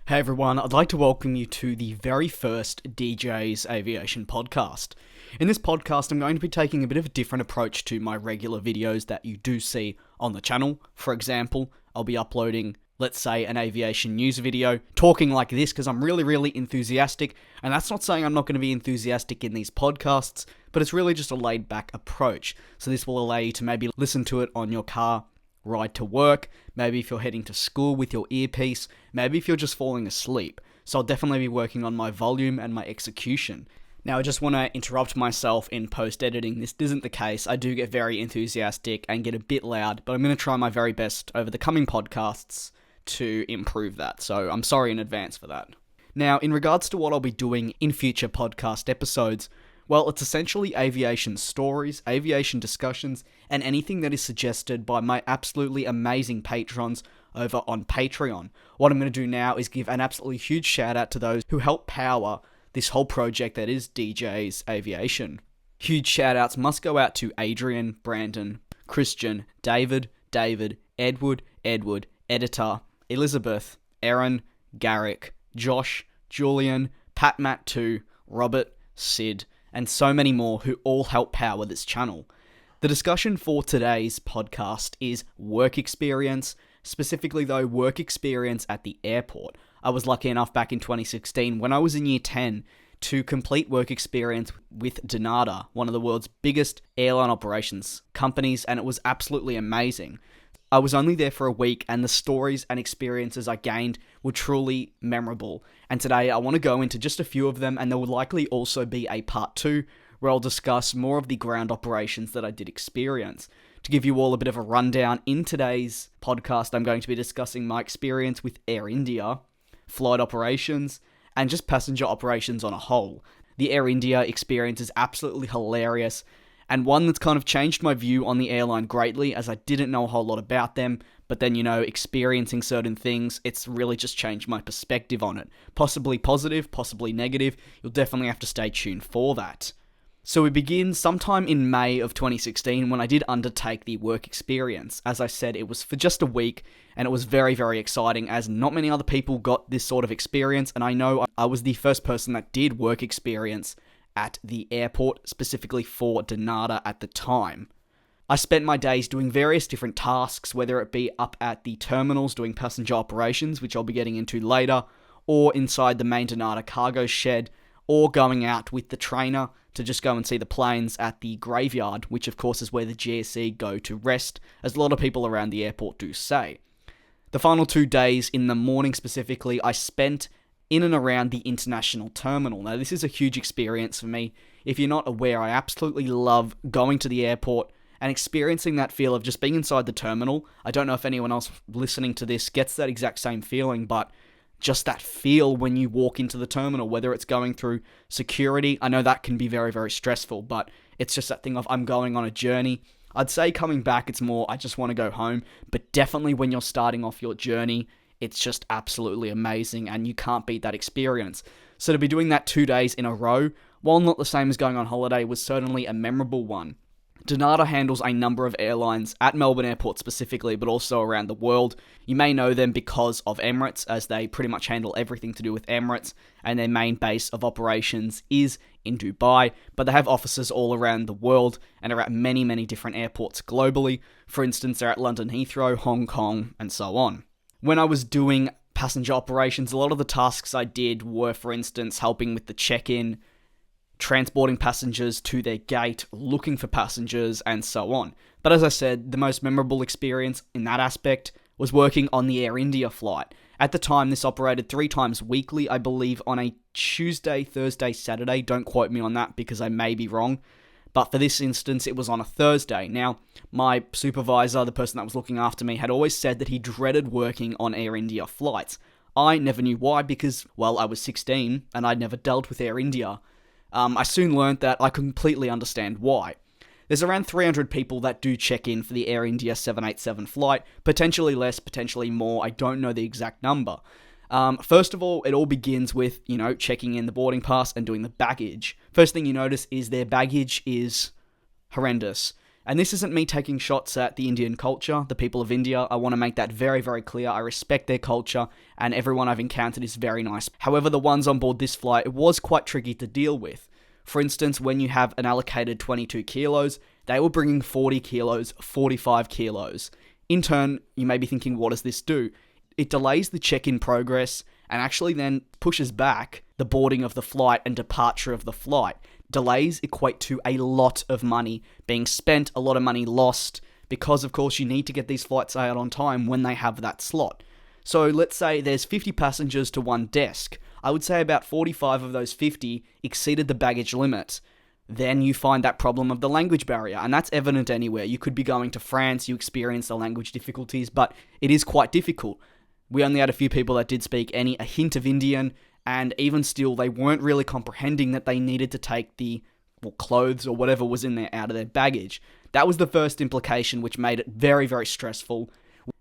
Hey everyone, I'd like to welcome you to the very first DJ's Aviation podcast. In this podcast, I'm going to be taking a bit of a different approach to my regular videos that you do see on the channel. For example, I'll be uploading, let's say, an aviation news video, talking like this because I'm really enthusiastic, and that's not saying I'm not going to be enthusiastic in these podcasts, but it's really just a laid-back approach. So this will allow you to maybe listen to it on your car ride to work, maybe if you're heading to school with your earpiece, maybe if you're just falling asleep. So I'll definitely be working on my volume and my execution. Now I just want to interrupt myself in post-editing. This isn't the case. I do get very enthusiastic and get a bit loud, but I'm going to try my very best over the coming podcasts to improve that. So I'm sorry in advance for that. Now, in regards to what I'll be doing in future podcast episodes, well, it's essentially aviation stories, aviation discussions, and anything that is suggested by my absolutely amazing patrons over on Patreon. What I'm going to do now is give an absolutely huge shout out to those who help power this whole project that is DJ's Aviation. Huge shout outs must go out to Adrian, Brandon, Christian, David, Edward, Edyta, Elizabeth, Erynn, Garrick, Josh, Julian, Pat Matt 2, Robert, Sid, and so many more who all help power this channel. The discussion for today's podcast is work experience, specifically though work experience at the airport. I was lucky enough back in 2016 when I was in year 10 to complete work experience with Dynata, one of the world's biggest airline operations companies, and it was absolutely amazing. I was only there for a week, and the stories and experiences I gained were truly memorable. And today I want to go into just a few of them, and there will likely also be a part 2 where I'll discuss more of the ground operations that I did experience. To give you all a bit of a rundown, in today's podcast I'm going to be discussing my experience with Air India, flight operations, and just passenger operations on a whole. The Air India experience is absolutely hilarious, and one that's kind of changed my view on the airline greatly, as I didn't know a whole lot about them, but then, experiencing certain things, it's really just changed my perspective on it. Possibly positive, possibly negative. You'll definitely have to stay tuned for that. So we begin sometime in May of 2016 when I did undertake the work experience. As I said, it was for just a week, and it was very exciting, as not many other people got this sort of experience, and I know I was the first person that did work experience at the airport, specifically for Dynata at the time. I spent my days doing various different tasks, whether it be up at the terminals doing passenger operations, which I'll be getting into later, or inside the main Dynata cargo shed, or going out with the trainer to just go and see the planes at the graveyard, which of course is where the GSE go to rest, as a lot of people around the airport do say. The final 2 days, in the morning specifically, I spent in and around the international terminal. Now, this is a huge experience for me. If you're not aware, I absolutely love going to the airport and experiencing that feel of just being inside the terminal. I don't know if anyone else listening to this gets that exact same feeling, but just that feel when you walk into the terminal, whether it's going through security. I know that can be very stressful, but it's just that thing of I'm going on a journey. I'd say coming back, it's more I just want to go home, but definitely when you're starting off your journey, it's just absolutely amazing, and you can't beat that experience. So to be doing that 2 days in a row, while not the same as going on holiday, was certainly a memorable one. Dynata handles a number of airlines at Melbourne Airport specifically, but also around the world. You may know them because of Emirates, as they pretty much handle everything to do with Emirates, and their main base of operations is in Dubai, but they have offices all around the world and are at many different airports globally. For instance, they're at London Heathrow, Hong Kong, and so on. When I was doing passenger operations, a lot of the tasks I did were, for instance, helping with the check-in, transporting passengers to their gate, looking for passengers, and so on. But as I said, the most memorable experience in that aspect was working on the Air India flight. At the time, this operated 3 times weekly, I believe on a Tuesday, Thursday, Saturday. Don't quote me on that because I may be wrong. But for this instance, it was on a Thursday. Now, my supervisor, the person that was looking after me, had always said that he dreaded working on Air India flights. I never knew why because, well, I was 16 and I'd never dealt with Air India. I soon learned that I completely understand why. There's around 300 people that do check in for the Air India 787 flight, potentially less, potentially more, I don't know the exact number. First of all, it all begins with, checking in the boarding pass and doing the baggage. First thing you notice is their baggage is horrendous. And this isn't me taking shots at the Indian culture, the people of India. I want to make that very, very clear. I respect their culture, and everyone I've encountered is very nice. However, the ones on board this flight, it was quite tricky to deal with. For instance, when you have an allocated 22 kilos, they were bringing 40 kilos, 45 kilos. In turn, you may be thinking, what does this do? It delays the check-in progress and actually then pushes back the boarding of the flight and departure of the flight. Delays equate to a lot of money being spent, a lot of money lost, because of course you need to get these flights out on time when they have that slot. So let's say there's 50 passengers to one desk. I would say about 45 of those 50 exceeded the baggage limit. Then you find that problem of the language barrier, and that's evident anywhere. You could be going to France, you experience the language difficulties, but it is quite difficult. We only had a few people that did speak a hint of Indian, and even still, they weren't really comprehending that they needed to take the clothes or whatever was in there out of their baggage. That was the first implication, which made it very, very stressful.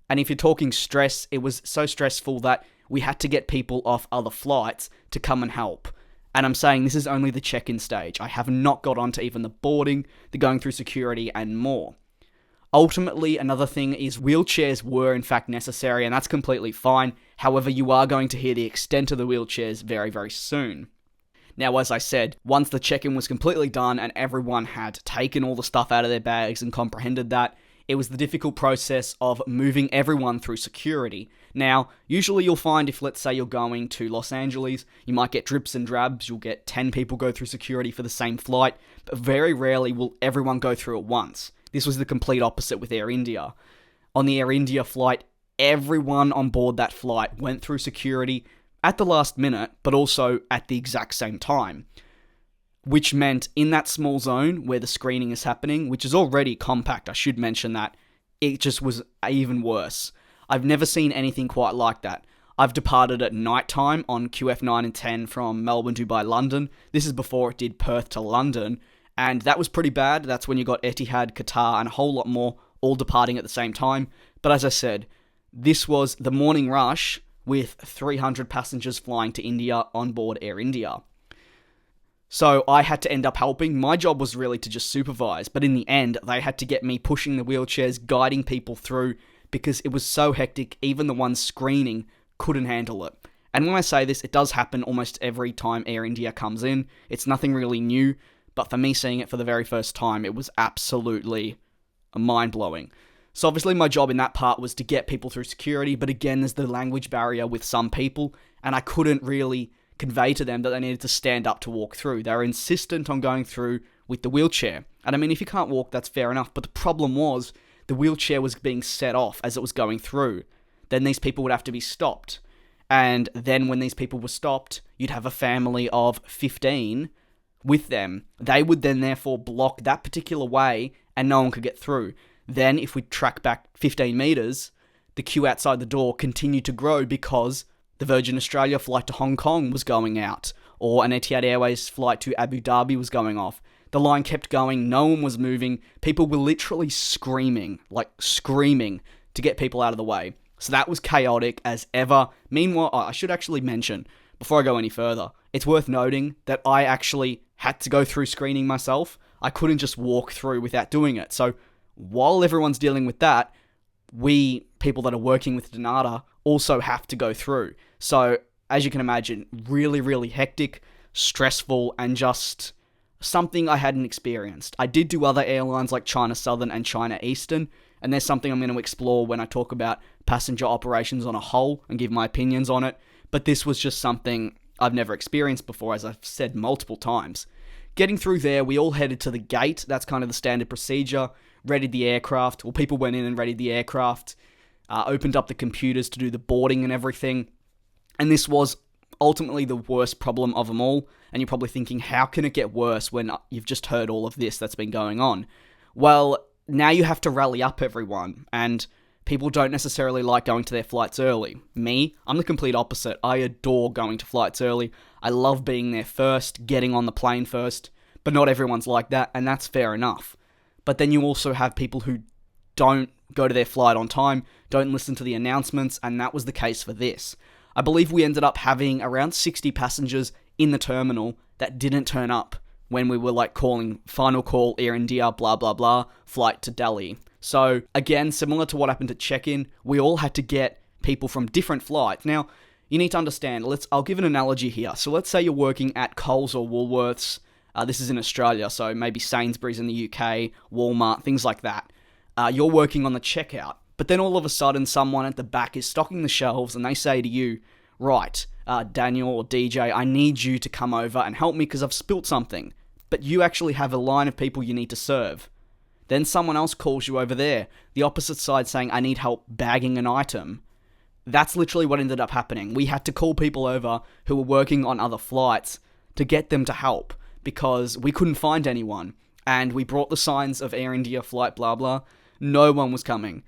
And if you're talking stress, it was so stressful that we had to get people off other flights to come and help. And I'm saying this is only the check-in stage. I have not got onto even the boarding, the going through security, and more. Ultimately, another thing is wheelchairs were in fact necessary, and that's completely fine. However, you are going to hear the extent of the wheelchairs very, very soon. Now, as I said, once the check-in was completely done and everyone had taken all the stuff out of their bags and comprehended that, it was the difficult process of moving everyone through security. Now, usually you'll find if, let's say, you're going to Los Angeles, you might get drips and drabs, you'll get 10 people go through security for the same flight, but very rarely will everyone go through at once. This was the complete opposite with Air India. On the Air India flight, everyone on board that flight went through security at the last minute, but also at the exact same time. Which meant in that small zone where the screening is happening, which is already compact, I should mention that, it just was even worse. I've never seen anything quite like that. I've departed at night time on QF9 and 10 from Melbourne, Dubai, London. This is before it did Perth to London, and that was pretty bad. That's when you got Etihad, Qatar, and a whole lot more all departing at the same time. But as I said, this was the morning rush with 300 passengers flying to India on board Air India. So I had to end up helping. My job was really to just supervise, but in the end, they had to get me pushing the wheelchairs, guiding people through, because it was so hectic, even the ones screening couldn't handle it. And when I say this, it does happen almost every time Air India comes in. It's nothing really new, but for me seeing it for the very first time, it was absolutely mind-blowing. So obviously my job in that part was to get people through security, but again, there's the language barrier with some people, and I couldn't really convey to them that they needed to stand up to walk through. They were insistent on going through with the wheelchair. And I mean, if you can't walk, that's fair enough, but the problem was the wheelchair was being set off as it was going through. Then these people would have to be stopped. And then when these people were stopped, you'd have a family of 15 with them. They would then therefore block that particular way and no one could get through. Then if we track back 15 meters, the queue outside the door continued to grow because the Virgin Australia flight to Hong Kong was going out, or an Etihad Airways flight to Abu Dhabi was going off. The line kept going, no one was moving, people were literally screaming to get people out of the way. So that was chaotic as ever. Meanwhile, I should actually mention, before I go any further, it's worth noting that I actually had to go through screening myself. I couldn't just walk through without doing it. So while everyone's dealing with that, we, people that are working with Donata, also have to go through. So, as you can imagine, really, really hectic, stressful, and just something I hadn't experienced. I did do other airlines like China Southern and China Eastern, and there's something I'm going to explore when I talk about passenger operations on a whole and give my opinions on it, but this was just something I've never experienced before, as I've said multiple times. Getting through there, we all headed to the gate. That's kind of the standard procedure. Readied the aircraft, well, people went in and readied the aircraft, opened up the computers to do the boarding and everything. And this was ultimately the worst problem of them all. And you're probably thinking, how can it get worse when you've just heard all of this that's been going on? Well, now you have to rally up everyone. And people don't necessarily like going to their flights early. Me, I'm the complete opposite. I adore going to flights early. I love being there first, getting on the plane first. But not everyone's like that, and that's fair enough. But then you also have people who don't go to their flight on time, don't listen to the announcements, and that was the case for this. I believe we ended up having around 60 passengers in the terminal that didn't turn up when we were like calling final call, Air India, blah, blah, blah, flight to Delhi. So again, similar to what happened at check-in, we all had to get people from different flights. Now, you need to understand, I'll give an analogy here. So let's say you're working at Coles or Woolworths. This is in Australia, so maybe Sainsbury's in the UK, Walmart, things like that. You're working on the checkout, but then all of a sudden someone at the back is stocking the shelves and they say to you, right, Daniel or DJ, I need you to come over and help me because I've spilt something. But you actually have a line of people you need to serve. Then someone else calls you over there, the opposite side, saying, I need help bagging an item. That's literally what ended up happening. We had to call people over who were working on other flights to get them to help because we couldn't find anyone. And we brought the signs of Air India flight blah blah. No one was coming.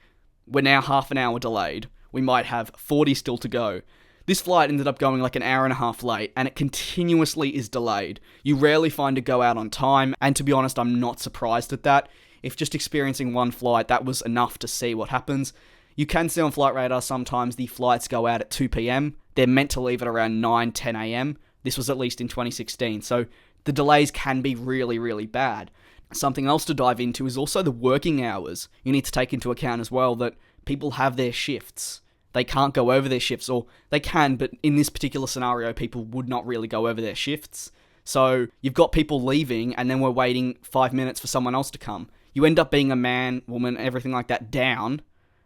We're now half an hour delayed. We might have 40 still to go. This flight ended up going like an hour and a half late, and it continuously is delayed. You rarely find it go out on time, and to be honest, I'm not surprised at that. If just experiencing one flight, that was enough to see what happens. You can see on Flight Radar sometimes the flights go out at 2 p.m. They're meant to leave at around 9, 10 a.m. This was at least in 2016, so the delays can be really, really bad. Something else to dive into is also the working hours. You need to take into account as well that people have their shifts. They can't go over their shifts, or they can, but in this particular scenario, people would not really go over their shifts. So you've got people leaving, and then we're waiting 5 minutes for someone else to come. You end up being a man, woman, everything like that down,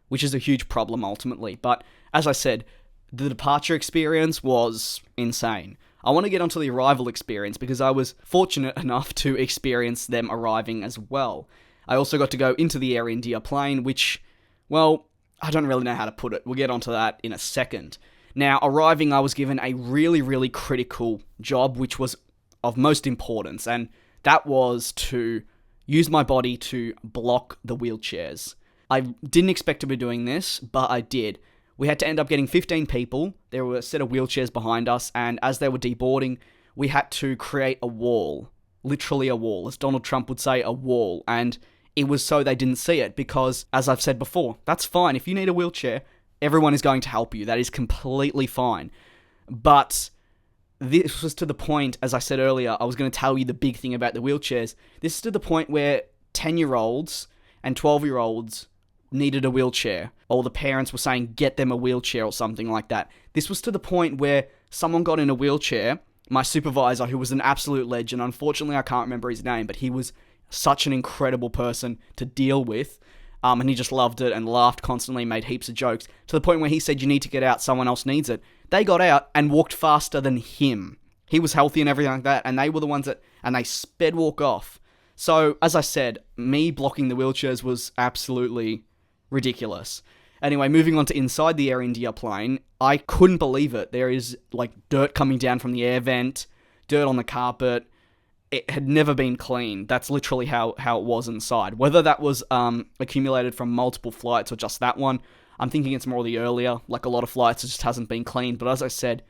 which is a huge problem ultimately. But as I said, the departure experience was insane. I want to get onto the arrival experience because I was fortunate enough to experience them arriving as well. I also got to go into the Air India plane, which, well, I don't really know how to put it. We'll get onto that in a second. Now, arriving, I was given a really, really critical job, which was of most importance, and that was to use my body to block the wheelchairs. I didn't expect to be doing this, but I did. We had to end up getting 15 people. There were a set of wheelchairs behind us, and as they were deboarding, we had to create a wall. Literally a wall. As Donald Trump would say, a wall. And it was so they didn't see it, because, as I've said before, that's fine. If you need a wheelchair, everyone is going to help you. That is completely fine. But this was to the point, as I said earlier, I was going to tell you the big thing about the wheelchairs. This is to the point where 10-year-olds and 12-year-olds needed a wheelchair, or the parents were saying, get them a wheelchair or something like that. This was to the point where someone got in a wheelchair, my supervisor, who was an absolute legend, unfortunately I can't remember his name, but he was such an incredible person to deal with, and he just loved it and laughed constantly, made heaps of jokes, to the point where he said, you need to get out, someone else needs it. They got out and walked faster than him. He was healthy and everything like that, and they were the ones and they sped walk off. So, as I said, me blocking the wheelchairs was absolutely ridiculous. Anyway, moving on to inside the Air India plane, I couldn't believe it. There is, like, dirt coming down from the air vent, dirt on the carpet. It had never been cleaned. That's literally how it was inside. Whether that was accumulated from multiple flights or just that one, I'm thinking it's more the earlier. Like, a lot of flights, it just hasn't been cleaned. But as I said,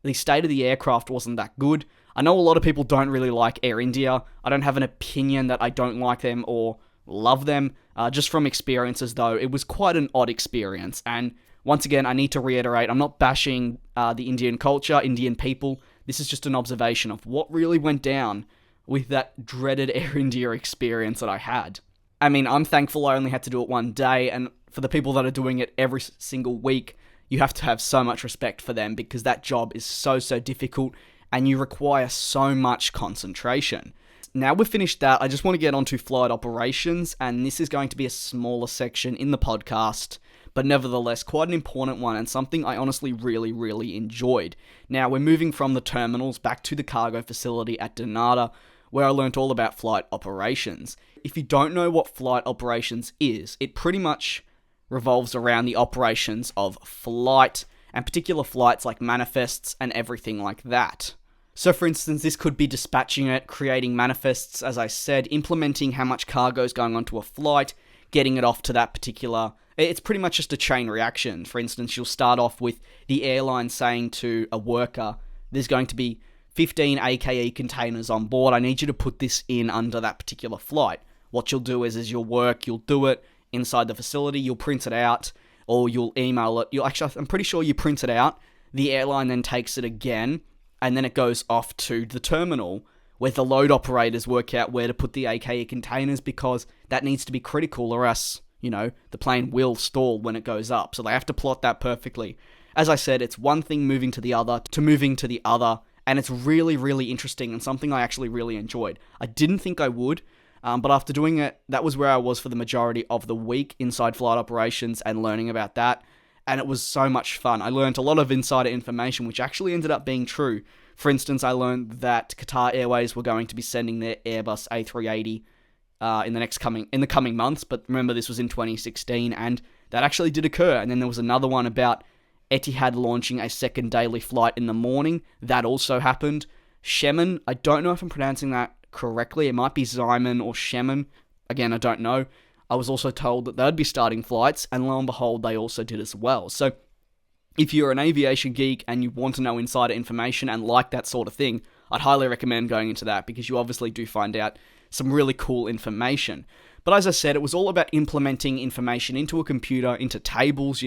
the state of the aircraft wasn't that good. I know a lot of people don't really like Air India. I don't have an opinion that I don't like them or love them. Just from experiences, though, it was quite an odd experience. And once again, I need to reiterate, I'm not bashing the Indian culture, Indian people. This is just an observation of what really went down with that dreaded Air India experience that I had. I mean, I'm thankful I only had to do it one day, and for the people that are doing it every single week, you have to have so much respect for them, because that job is so difficult, and you require so much concentration. Now we've finished that, I just want to get onto flight operations, and this is going to be a smaller section in the podcast, but nevertheless quite an important one, and something I honestly really enjoyed. Now we're moving from the terminals back to the cargo facility at Donata, where I learnt all about flight operations. If you don't know what flight operations is, it pretty much revolves around the operations of flight, and particular flights like manifests and everything like that. So for instance, this could be dispatching it, creating manifests, as I said, implementing how much cargo is going onto a flight, getting it off to that particular... It's pretty much just a chain reaction. For instance, you'll start off with the airline saying to a worker, there's going to be 15 AKE containers on board, I need you to put this in under that particular flight. What you'll do is you'll do it inside the facility, you'll print it out, or you'll email it. I'm pretty sure you print it out, the airline then takes it again, and then it goes off to the terminal, where the load operators work out where to put the AKE containers, because that needs to be critical, or else, the plane will stall when it goes up. So they have to plot that perfectly. As I said, it's one thing moving to the other, and it's really, really interesting and something I actually really enjoyed. I didn't think I would, but after doing it, that was where I was for the majority of the week, inside flight operations and learning about that, and it was so much fun. I learned a lot of insider information, which actually ended up being true. For instance, I learned that Qatar Airways were going to be sending their Airbus A380 in the coming months, but remember, this was in 2016, and that actually did occur. And then there was another one about Etihad launching a second daily flight in the morning. That also happened. Shemin, I don't know if I'm pronouncing that correctly. It might be Zyman or Shemin. Again, I don't know. I was also told that they'd be starting flights, and lo and behold, they also did as well. So if you're an aviation geek and you want to know insider information and like that sort of thing, I'd highly recommend going into that, because you obviously do find out some really cool information. But as I said, it was all about implementing information into a computer, into tables,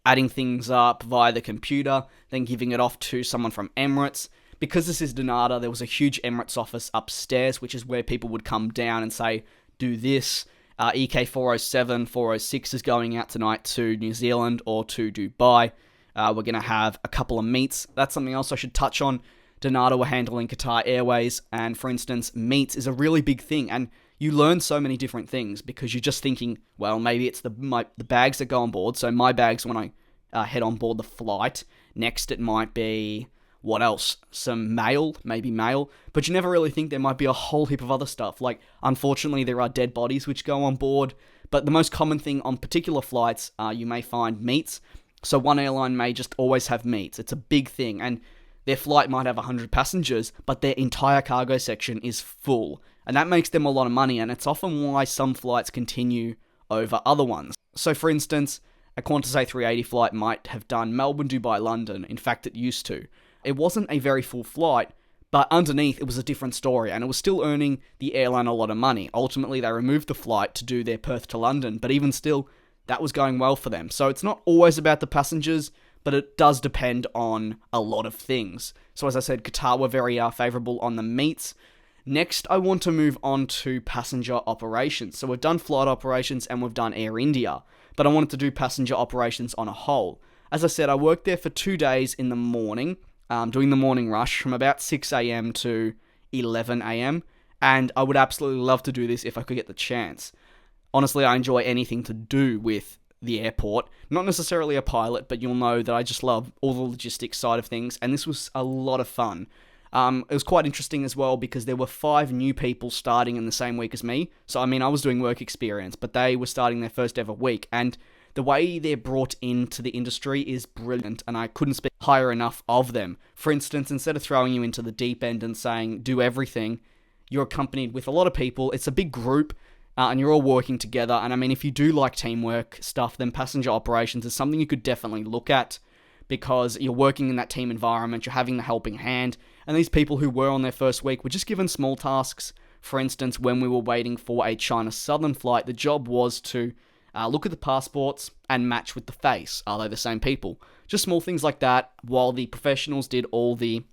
adding things up via the computer, then giving it off to someone from Emirates. Because this is Donata, there was a huge Emirates office upstairs, which is where people would come down and say, do this. EK 407, 406 is going out tonight to New Zealand or to Dubai. We're going to have a couple of meets. That's something else I should touch on. Donata were handling Qatar Airways, and for instance, meets is a really big thing, and you learn so many different things, because you're just thinking, well, maybe it's the bags that go on board. So my bags when I head on board the flight. Next, it might be, what else? Some mail, maybe mail. But you never really think there might be a whole heap of other stuff. Like, unfortunately, there are dead bodies which go on board. But the most common thing on particular flights, you may find meats. So one airline may just always have meats. It's a big thing. And their flight might have 100 passengers, but their entire cargo section is full. And that makes them a lot of money, and it's often why some flights continue over other ones. So for instance, a Qantas A380 flight might have done Melbourne, Dubai, London. In fact, it used to. It wasn't a very full flight, but underneath it was a different story, and it was still earning the airline a lot of money. Ultimately, they removed the flight to do their Perth to London, but even still, that was going well for them. So it's not always about the passengers, but it does depend on a lot of things. So as I said, Qatar were very favourable on the meets. Next, I want to move on to passenger operations. So we've done flight operations and we've done Air India, but I wanted to do passenger operations on a whole. As I said, I worked there for 2 days in the morning, doing the morning rush from about 6 a.m. to 11 a.m. And I would absolutely love to do this if I could get the chance. Honestly, I enjoy anything to do with the airport. Not necessarily a pilot, but you'll know that I just love all the logistics side of things, and this was a lot of fun. It was quite interesting as well, because there were 5 new people starting in the same week as me. So, I was doing work experience, but they were starting their first ever week, and the way they're brought into the industry is brilliant, and I couldn't speak higher enough of them. For instance, instead of throwing you into the deep end and saying, do everything, you're accompanied with a lot of people. It's a big group, and you're all working together. And if you do like teamwork stuff, then passenger operations is something you could definitely look at, because you're working in that team environment, you're having the helping hand, and these people who were on their first week were just given small tasks. For instance, when we were waiting for a China Southern flight, the job was to look at the passports and match with the face. Are they the same people? Just small things like that, while the professionals did all the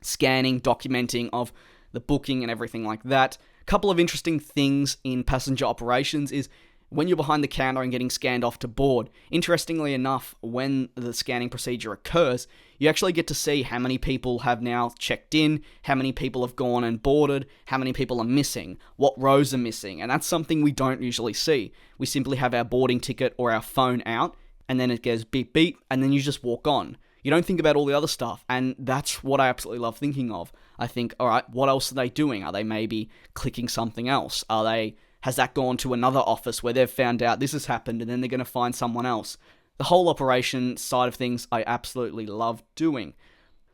scanning, documenting of the booking and everything like that. A couple of interesting things in passenger operations is when you're behind the counter and getting scanned off to board. Interestingly enough, when the scanning procedure occurs, you actually get to see how many people have now checked in, how many people have gone and boarded, how many people are missing, what rows are missing, and that's something we don't usually see. We simply have our boarding ticket or our phone out, and then it goes beep beep, and then you just walk on. You don't think about all the other stuff, and that's what I absolutely love thinking of. I think, alright, what else are they doing? Are they maybe clicking something else? Has that gone to another office where they've found out this has happened, and then they're going to find someone else? The whole operation side of things I absolutely love doing.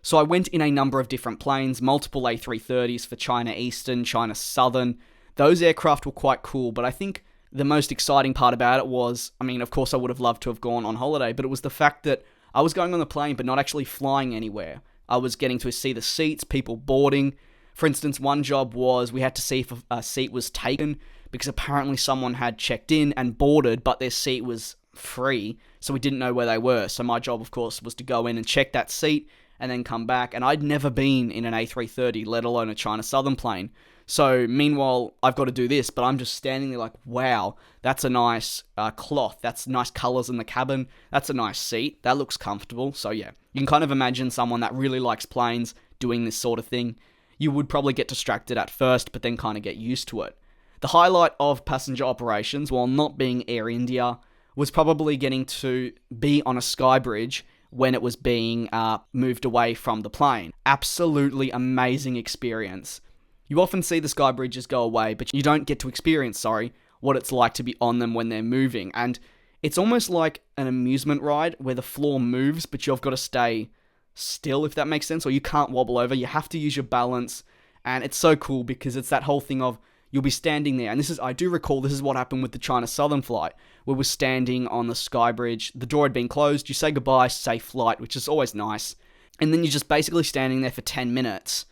So I went in a number of different planes, multiple A330s for China Eastern, China Southern. Those aircraft were quite cool, but I think the most exciting part about it was, of course I would have loved to have gone on holiday, but it was the fact that I was going on the plane but not actually flying anywhere. I was getting to see the seats, people boarding. For instance, one job was we had to see if a seat was taken, because apparently someone had checked in and boarded, but their seat was free, so we didn't know where they were. So my job, of course, was to go in and check that seat, and then come back. And I'd never been in an A330, let alone a China Southern plane. So meanwhile, I've got to do this, but I'm just standing there like, wow, that's a nice cloth. That's nice colors in the cabin. That's a nice seat. That looks comfortable. So yeah, you can kind of imagine someone that really likes planes doing this sort of thing. You would probably get distracted at first, but then kind of get used to it. The highlight of passenger operations, while not being Air India, was probably getting to be on a sky bridge when it was being moved away from the plane. Absolutely amazing experience. You often see the sky bridges go away, but you don't get to experience, what it's like to be on them when they're moving. And it's almost like an amusement ride where the floor moves, but you've got to stay still, if that makes sense, or you can't wobble over. You have to use your balance, and it's so cool because it's that whole thing of you'll be standing there, and I do recall this is what happened with the China Southern flight, where we're standing on the sky bridge, the door had been closed, you say goodbye, safe flight, which is always nice, and then you're just basically standing there for 10 minutes,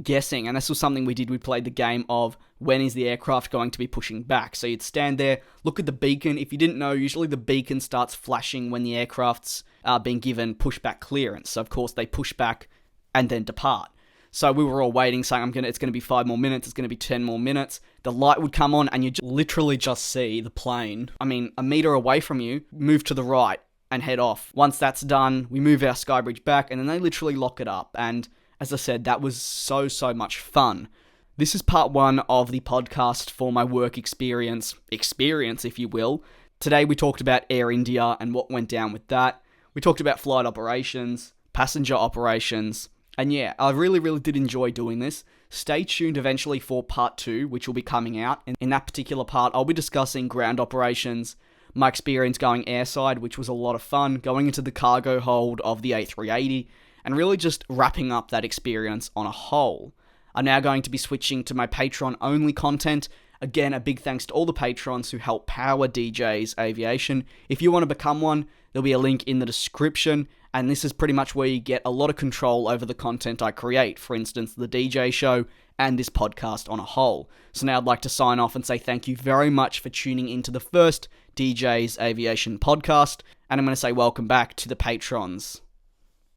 guessing, and this was something we did. We played the game of when is the aircraft going to be pushing back. So you'd stand there, look at the beacon. If you didn't know, usually the beacon starts flashing when the aircraft's being given pushback clearance. So of course they push back and then depart. So we were all waiting, saying it's going to be 5 more minutes, it's going to be 10 more minutes. The light would come on and you literally just see the plane, a meter away from you, move to the right and head off. Once that's done, we move our sky bridge back and then they literally lock it up. And as I said, that was so much fun. This is part 1 of the podcast for my work experience, if you will. Today we talked about Air India and what went down with that. We talked about flight operations, passenger operations, and yeah, I really did enjoy doing this. Stay tuned eventually for part 2, which will be coming out. And in that particular part, I'll be discussing ground operations, my experience going airside, which was a lot of fun, going into the cargo hold of the A380, and really just wrapping up that experience on a whole. I'm now going to be switching to my Patreon-only content. Again, a big thanks to all the patrons who help power DJ's Aviation. If you want to become one, there'll be a link in the description, and this is pretty much where you get a lot of control over the content I create, for instance, the DJ show and this podcast on a whole. So now I'd like to sign off and say thank you very much for tuning into the first DJ's Aviation podcast, and I'm going to say welcome back to the patrons.